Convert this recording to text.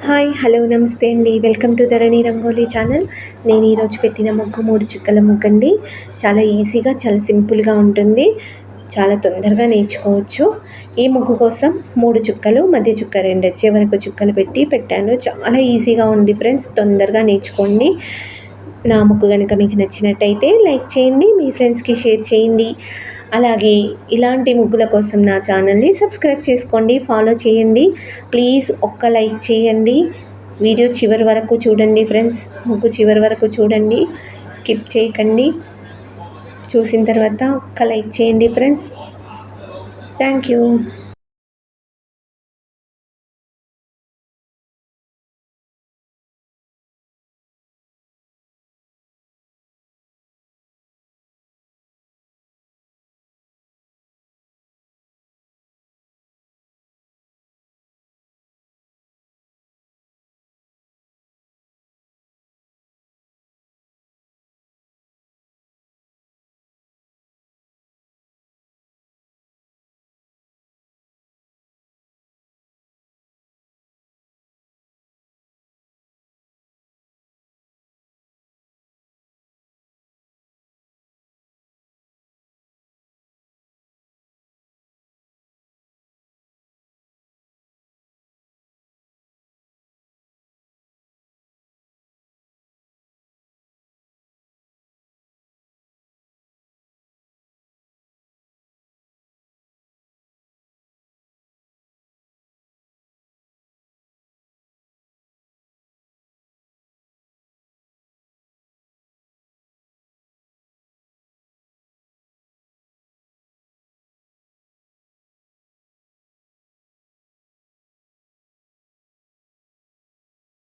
Hi hello నమస్తే అండి. Welcome to Dharani rangoli channel. నేను ఈరోజు పెట్టిన ముగ్గు 3 చుక్కల ముగ్గండి. చాలా ఈజీగా చాలా సింపుల్గా ఉంటుంది. చాలా తొందరగా నేర్చుకోవచ్చు. ఈ ముగ్గు కోసం 3 చుక్కలు, మధ్య చుక్క 2, చివరకు చుక్కలు పెట్టాను. చాలా ఈజీగా ఉంది ఫ్రెండ్స్, తొందరగా నేర్చుకోండి. నా ముగ్గు కనుక మీకు నచ్చినట్టయితే లైక్ చేయండి, మీ ఫ్రెండ్స్కి షేర్ చేయండి. అలాగే ఇలాంటి ముగ్గుల కోసం నా ఛానల్ని సబ్స్క్రైబ్ చేసుకోండి, ఫాలో చేయండి. ప్లీజ్ ఒక్క లైక్ చేయండి. వీడియో చివరి వరకు చూడండి ఫ్రెండ్స్, ముగ్గు చివరి వరకు చూడండి, స్కిప్ చేయకండి. చూసిన తర్వాత ఒక్క లైక్ చేయండి ఫ్రెండ్స్. Thank you.